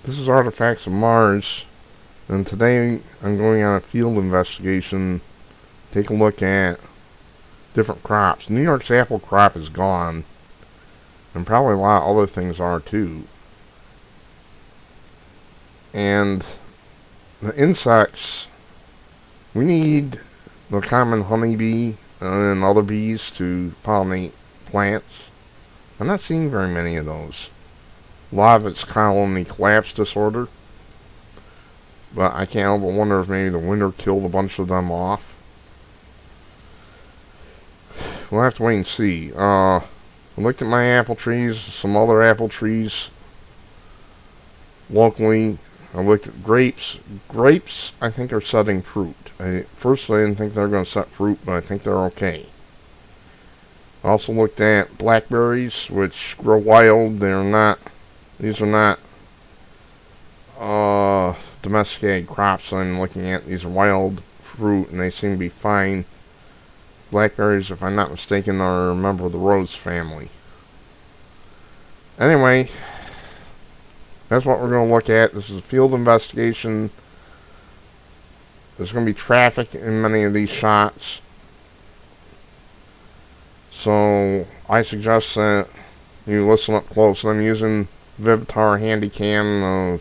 This is Artifacts of Mars, and today I'm going on a field investigation. Take a look at different crops. New York's apple crop is gone, and probably a lot of other things are too. And the insects, we need the common honeybee and other bees to pollinate plants. I'm not seeing very many of those. A lot of it's colony collapse disorder, but I can't help but wonder if maybe the winter killed a bunch of them off. We'll have to wait and see. I looked at my apple trees, some other apple trees locally. I looked at grapes. Grapes, I think, are setting fruit. First, I didn't think they were going to set fruit, but I think they're okay. I also looked at blackberries, which grow wild. These are not domesticated crops I'm looking at. These are wild fruit, and they seem to be fine. Blackberries, if I'm not mistaken, are a member of the rose family. Anyway, that's what we're going to look at. This is a field investigation. There's going to be traffic in many of these shots. So I suggest that you listen up close. I'm using Vivitar Handycam.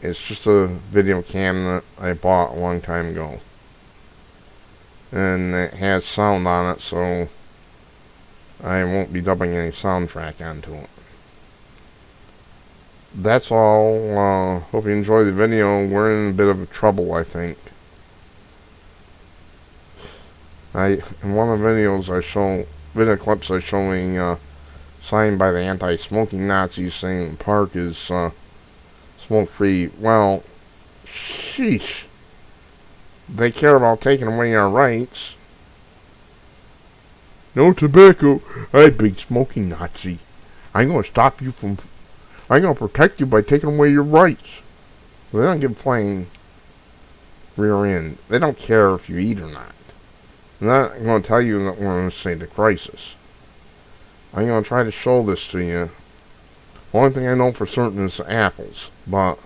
It's just a video cam that I bought a long time ago. And it has sound on it, so I won't be dubbing any soundtrack onto it. That's all. Hope you enjoy the video. We're in a bit of trouble, I think. In one of the videos video clips I showing signed by the anti-smoking Nazis saying the park is smoke-free. Well, sheesh. They care about taking away our rights. No tobacco. I big smoking Nazi. I'm going to protect you by taking away your rights. They don't give a flying rear end. They don't care if you eat or not. I'm not going to tell you that we're in a state of crisis. I'm going to try to show this to you. The only thing I know for certain is the apples, but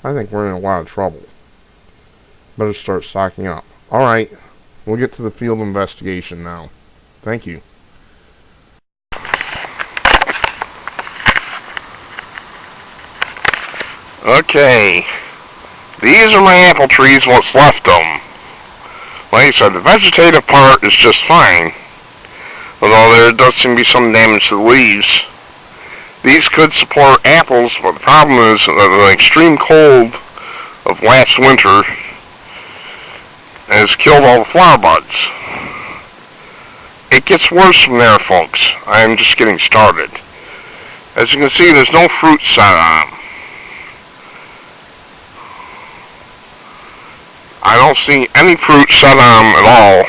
I think we're in a lot of trouble. Better start stocking up. Alright, we'll get to the field investigation now. Thank you. Okay, these are my apple trees, what's left of them. Like I said, the vegetative part is just fine, although there does seem to be some damage to the leaves. These could support apples, but the problem is that the extreme cold of last winter has killed all the flower buds. It gets worse from there, folks. I'm just getting started. As you can see, there's no fruit set on them. I don't see any fruit set on them at all.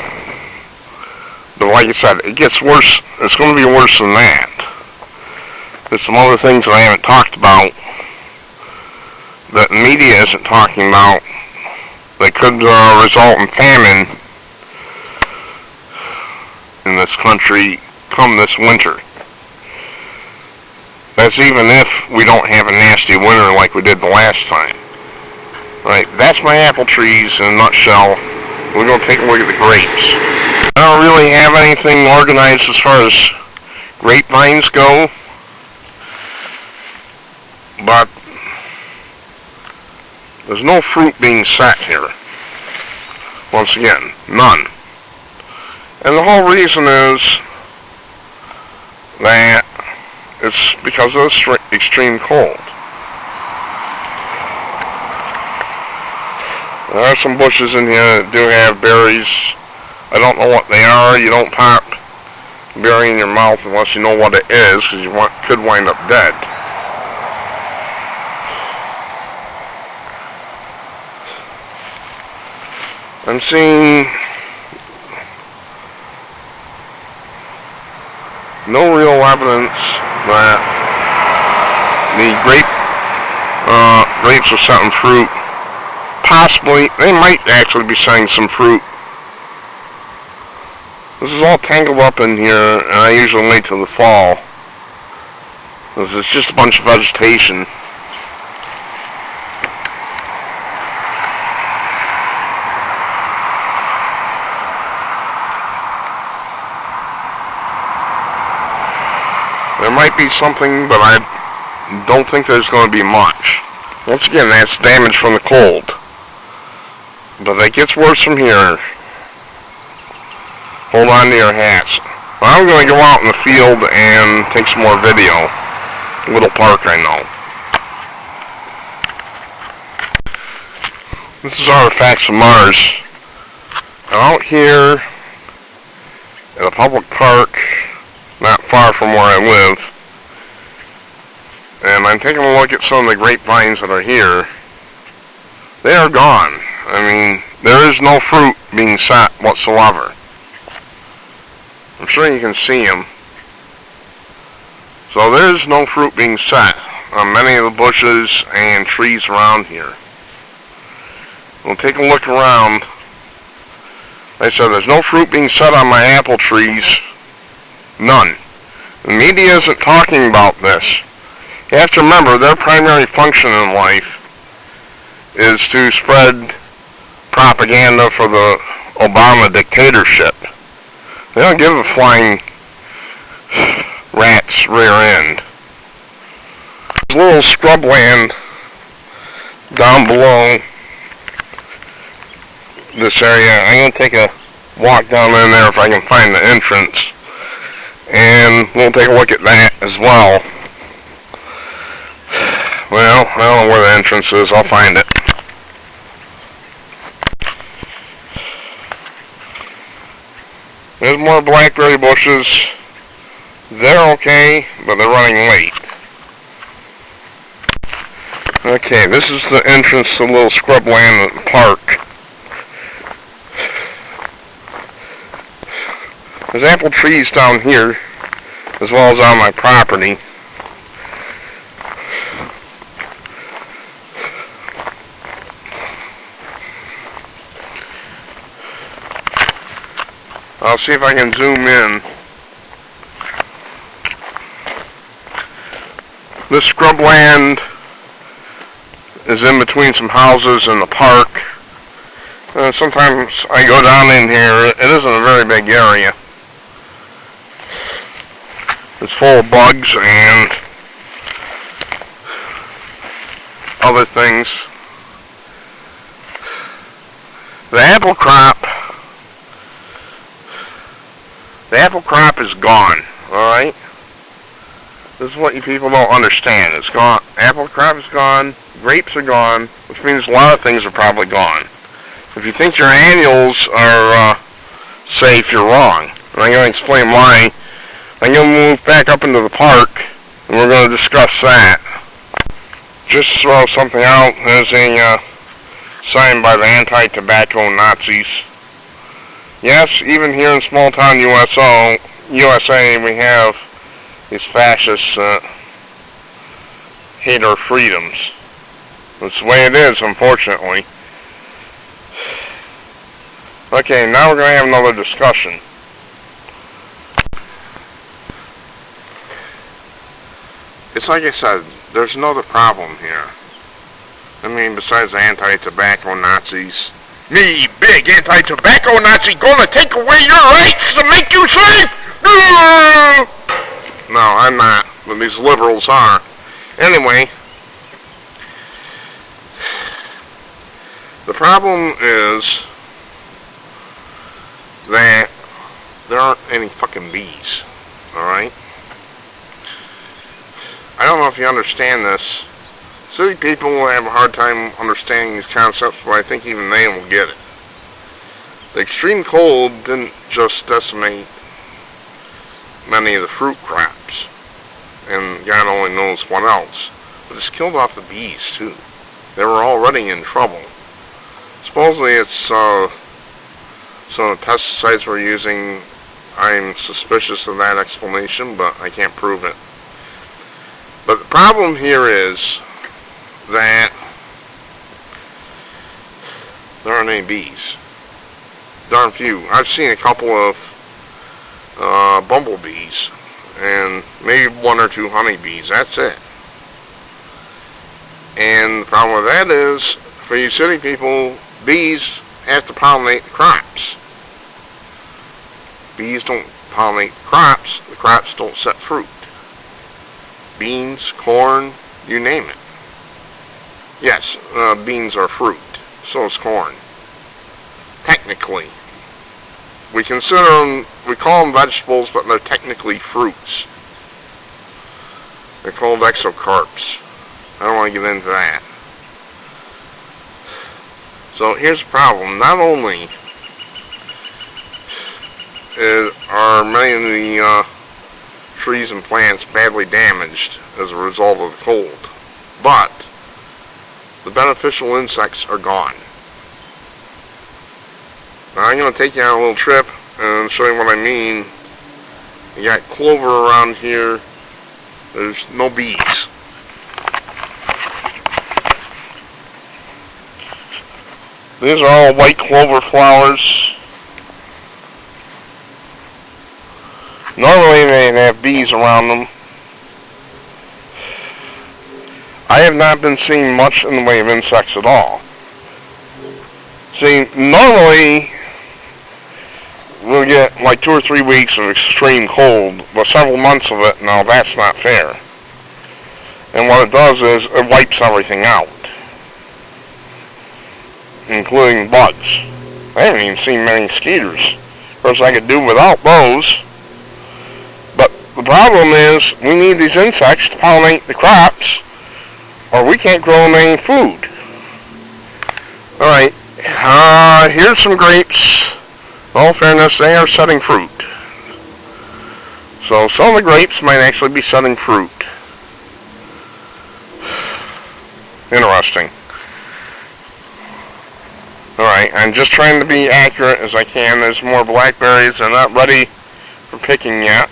But like I said, it gets worse. It's going to be worse than that. There's some other things that I haven't talked about that the media isn't talking about that could result in famine in this country come this winter. That's even if we don't have a nasty winter like we did the last time. Right, that's my apple trees in a nutshell. We're going to take a look at the grapes. I don't really have anything organized as far as grapevines go, but there's no fruit being set here. Once again, none. And the whole reason is that it's because of the extreme cold. There are some bushes in here that do have berries. I don't know what they are. You don't pop berry in your mouth unless you know what it is, because you could wind up dead. I'm seeing no real evidence that the grapes are setting fruit. Possibly, they might actually be setting some fruit. This is all tangled up in here, and I usually wait till the fall This is just a bunch of vegetation. There might be something, but I don't think there's going to be much. Once again, that's damage from the cold. But it gets worse from here. Hold on to your hats. Well, I'm going to go out in the field and take some more video. Little park, I know. This is Artifacts of Mars. I'm out here at a public park not far from where I live, and I'm taking a look at some of the grapevines that are here. They are gone. I mean, there is no fruit being set whatsoever. I'm sure you can see them. So there is no fruit being set on many of the bushes and trees around here. We'll take a look around. Like I said, there's no fruit being set on my apple trees. None. The media isn't talking about this. You have to remember, their primary function in life is to spread propaganda for the Obama dictatorship. They don't give a flying rat's rear end. There's a little scrubland down below this area. I'm going to take a walk down in there if I can find the entrance, and we'll take a look at that as well. Well, I don't know where the entrance is. I'll find it. There's more blackberry bushes. They're okay, but they're running late. Okay, this is the entrance to the little scrubland at the park. There's apple trees down here, as well as on my property. I'll see if I can zoom in. This scrubland is in between some houses in the park. Sometimes I go down in here. It isn't a very big area. It's full of bugs and other things. The apple crop is gone, alright? This is what you people don't understand. It's gone. Apple crop is gone, grapes are gone, which means a lot of things are probably gone. If you think your annuals are safe, you're wrong. And I'm going to explain why. I'm going to move back up into the park, and we're going to discuss that. Just throw something out. There's a sign by the anti-tobacco Nazis. Yes, even here in small-town USA, we have these fascists hate our freedoms. That's the way it is, unfortunately. Okay, now we're going to have another discussion. It's like I said, there's another problem here. I mean, besides the anti-tobacco Nazis. Me, big anti-tobacco Nazi, gonna take away your rights to make you safe! No, I'm not, but these liberals are. Anyway, the problem is that there aren't any fucking bees, alright? I don't know if you understand this. City people will have a hard time understanding these concepts, but I think even they will get it. The extreme cold didn't just decimate many of the fruit crops, and God only knows what else, but it's killed off the bees too. They were already in trouble. Supposedly it's some of the pesticides we're using. I'm suspicious of that explanation, but I can't prove it. But the problem here is that there aren't any bees. Darn few. I've seen a couple of bumblebees, and maybe one 1 or 2 honeybees. That's it. And the problem with that is, for you city people, bees have to pollinate the crops. Bees don't pollinate the crops don't set fruit. Beans, corn, you name it. Yes, beans are fruit, so is corn. Technically. We consider them, we call them vegetables, but they're technically fruits. They're called exocarps. I don't want to get into that. So here's the problem. Not only are many of the trees and plants badly damaged as a result of the cold, but the beneficial insects are gone. Now I'm going to take you on a little trip and show you what I mean. You got clover around here. There's no bees. These are all white clover flowers. Normally they have bees around them. I have not been seeing much in the way of insects at all. See, normally we'll get like 2 or 3 weeks of extreme cold, but several months of it. Now that's not fair. And what it does is it wipes everything out, including bugs. I haven't even seen many mosquitoes. Of course, I could do without those. But the problem is we need these insects to pollinate the crops, or we can't grow them any food. Alright, here's some grapes. In all fairness, they are setting fruit. So some of the grapes might actually be setting fruit. Interesting. Alright, I'm just trying to be accurate as I can. There's more blackberries. They're not ready for picking yet.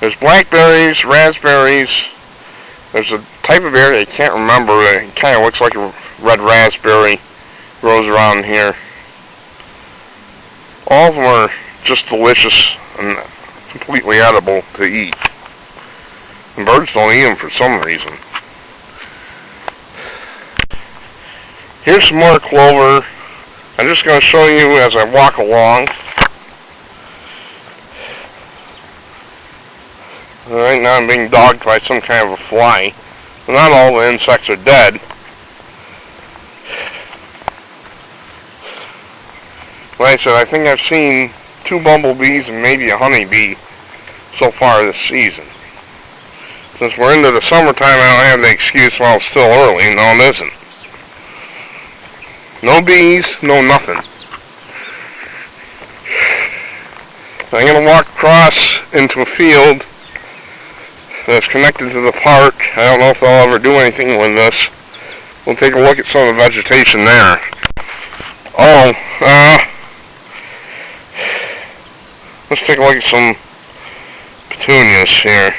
There's blackberries, raspberries. There's a type of berry I can't remember. It kind of looks like a red raspberry. Grows around here. All of them are just delicious and completely edible to eat. And birds don't eat them for some reason. Here's some more clover. I'm just going to show you as I walk along. Right now I'm being dogged by some kind of a fly. Not all the insects are dead. Like I said, I think I've seen 2 bumblebees and maybe a honeybee so far this season. Since we're into the summertime, I don't have the excuse, well, it's still early. No, it isn't. No bees, no nothing. I'm going to walk across into a field that's connected to the park. I don't know if they'll ever do anything with this. We'll take a look at some of the vegetation there. Oh, let's take a look at some petunias here.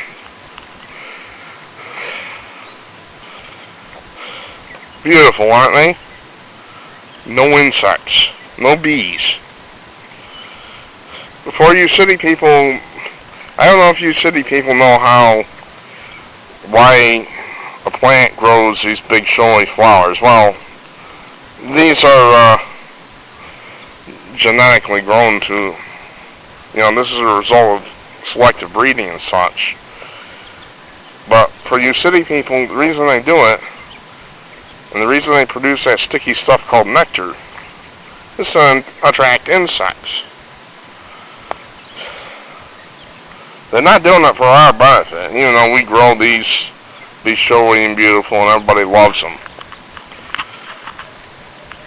Beautiful, aren't they? No insects. No bees. For you city people, I don't know if you city people know why a plant grows these big showy flowers. Well, these are genetically grown to, this is a result of selective breeding and such. But for you city people, the reason they do it, and the reason they produce that sticky stuff called nectar, is to attract insects. They're not doing it for our benefit, even though we grow these showy and beautiful and everybody loves them.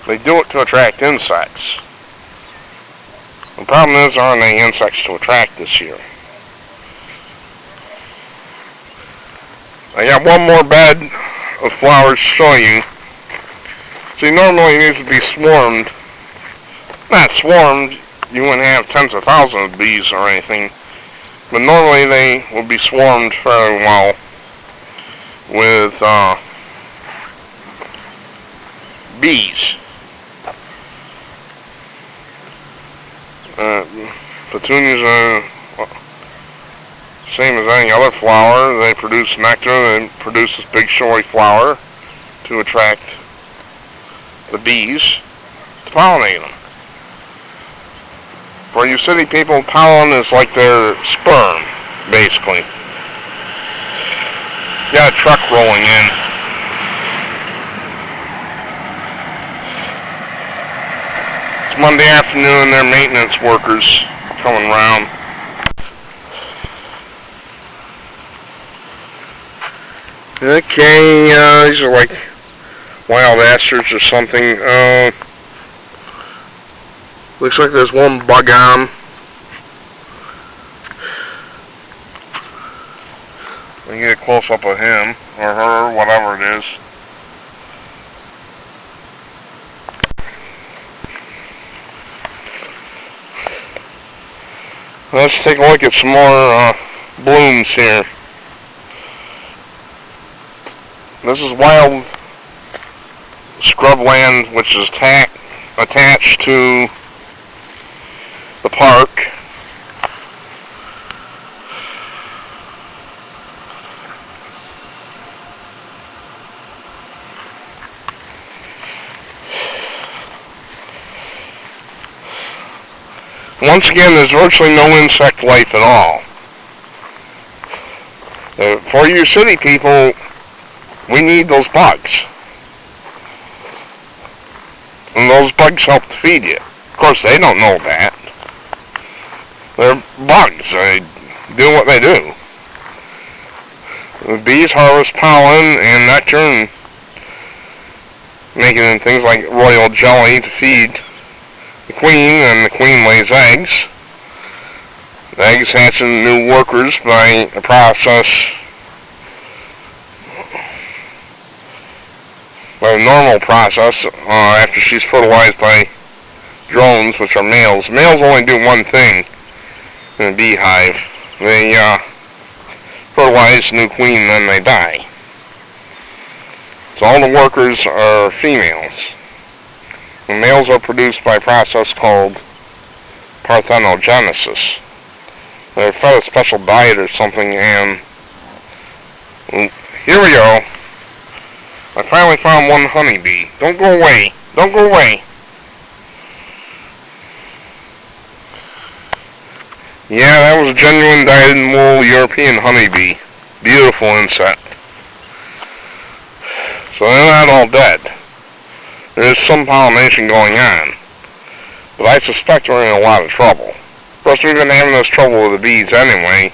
They do it to attract insects. The problem is there aren't any insects to attract this year. I got one more bed of flowers to show you. See, normally these would be swarmed. Not swarmed, you wouldn't have tens of thousands of bees or anything. But normally they would be swarmed fairly well with bees. Petunias are Same as any other flower, they produce nectar, they produce this big showy flower to attract the bees to pollinate them. For you city people, pollen is like their sperm, basically. You got a truck rolling in. It's Monday afternoon, they're maintenance workers coming around. Okay, these are like wild asters or something. Looks like there's one bug on. We can get a close up of him or her, whatever it is. Let's take a look at some more blooms here. This is wild scrubland, which is attached to the park. Once again, there's virtually no insect life at all. For you city people, we need those bugs. And those bugs help to feed you. Of course, they don't know that. They're bugs. They do what they do. The bees harvest pollen and nectar and make it in things like royal jelly to feed the queen, and the queen lays eggs. The eggs hatch into new workers by a process, by a normal process, after she's fertilized by drones, which are males. Males only do one thing in a beehive. They fertilize the new queen, then they die. So all the workers are females. The males are produced by a process called parthenogenesis. They're fed a special diet or something, and here we go. I finally found one honeybee. Don't go away. Don't go away. Yeah, that was a genuine dyed-in-wool European honeybee. Beautiful insect. So they're not all dead. There is some pollination going on. But I suspect we're in a lot of trouble. Of course, we've been having this trouble with the bees anyway,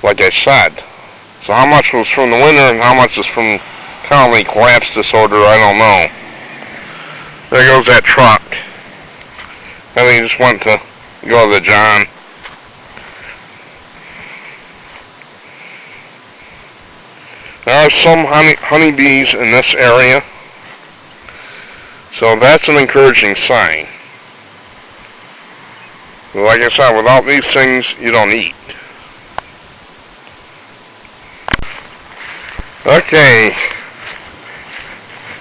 like I said. So how much was from the winter and how much is from colony collapse disorder, I don't know. There goes that truck. I think he just went to go to the John. There are some honeybees in this area, so that's an encouraging sign. But like I said, without these things, you don't eat. Okay.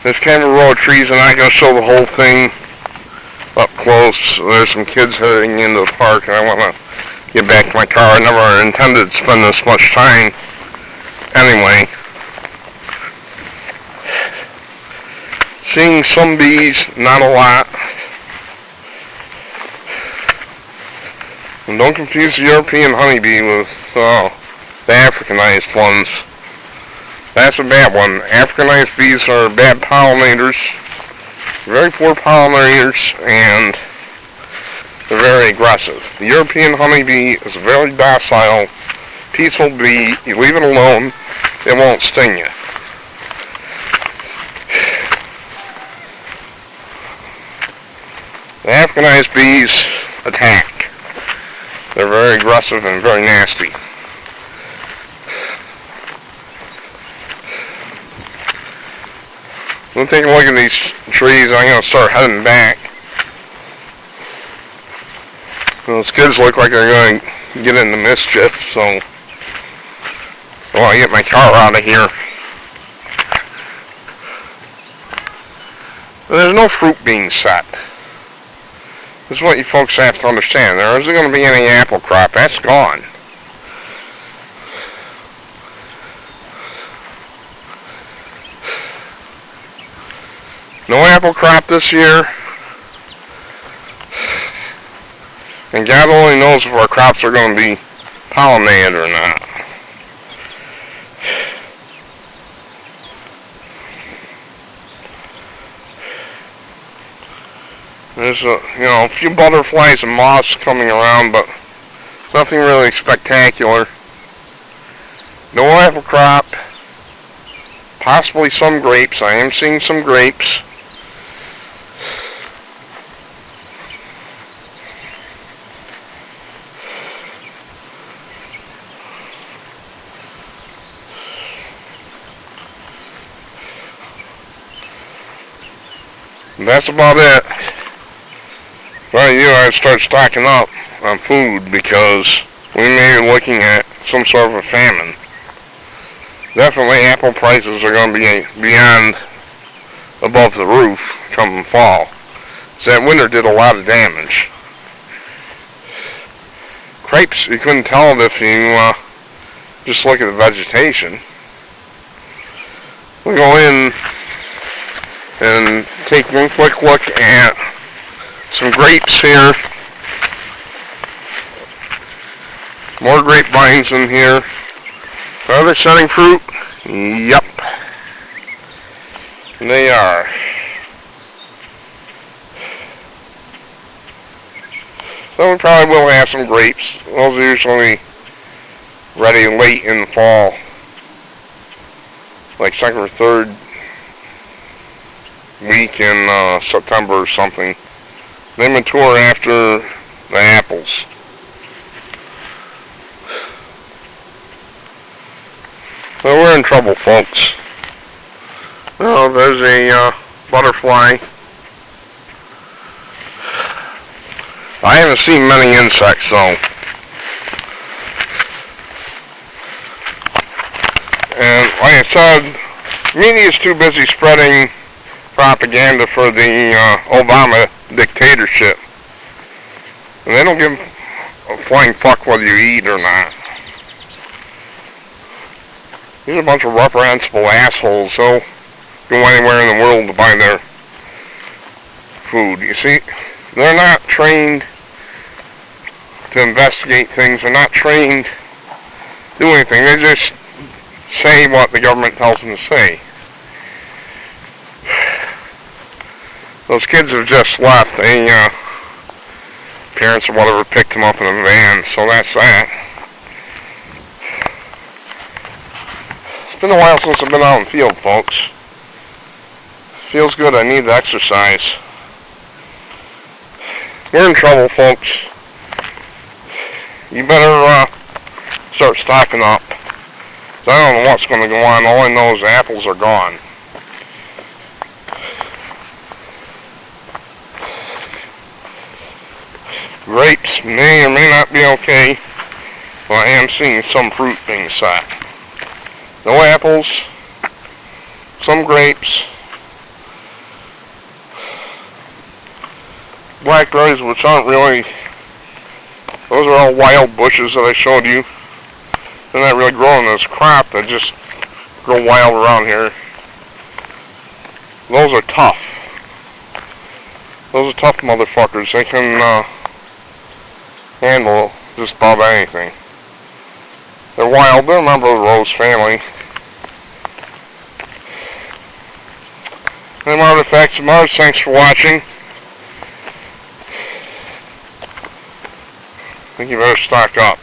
This camera row of trees, I'm not going to show the whole thing up close. There's some kids heading into the park, and I want to get back to my car. I never intended to spend this much time anyway. Seeing some bees, not a lot. And don't confuse the European honeybee with the Africanized ones. That's a bad one. Africanized bees are bad pollinators, very poor pollinators, and they're very aggressive. The European honeybee is a very docile, peaceful bee. You leave it alone, it won't sting you. The Africanized bees attack. They're very aggressive and very nasty. We'll take a look at these trees. I'm going to start heading back. Those kids look like they're going to get into mischief, so I want to get my car out of here. There's no fruit being set. This is what you folks have to understand. There isn't going to be any apple crop. That's gone. No apple crop this year. And God only knows if our crops are going to be pollinated or not. There's a few butterflies and moths coming around, but nothing really spectacular. No apple crop. Possibly some grapes. I am seeing some grapes. And that's about it. Well, I'd start stocking up on food because we may be looking at some sort of a famine. Definitely apple prices are going to be beyond above the roof come fall. So that winter did a lot of damage. Grapes, you couldn't tell it if you just look at the vegetation. We'll go in and take one quick look at some grapes here. More grapevines in here. Are they setting fruit? Yep. They are. So we probably will have some grapes. Those are usually ready late in the fall. Like second or third week in September or something. They mature after the apples. So we're in trouble, folks. Oh, there's a butterfly. I haven't seen many insects though. And like I said, media is too busy spreading propaganda for the Obama dictatorship. And they don't give a flying fuck whether you eat or not. These are a bunch of reprehensible assholes. They'll go anywhere in the world to buy their food. You see, they're not trained to investigate things. They're not trained to do anything. They just say what the government tells them to say. Those kids have just left. They, parents or whatever picked them up in a van, so that's that. It's been a while since I've been out in the field, folks. Feels good. I need the exercise. We're in trouble, folks. You better start stocking up. So I don't know what's going to go on. All I know is the apples are gone. Grapes may or may not be okay. Well, I am seeing some fruit being set. No apples. Some grapes. Blackberries, which aren't really... Those are all wild bushes that I showed you. They're not really growing this crop. They just grow wild around here. Those are tough. Those are tough motherfuckers. They can handle just about anything. They're wild. They're a member of the rose family. I'm Artifacts of Mars. Thanks for watching. I think you better stock up.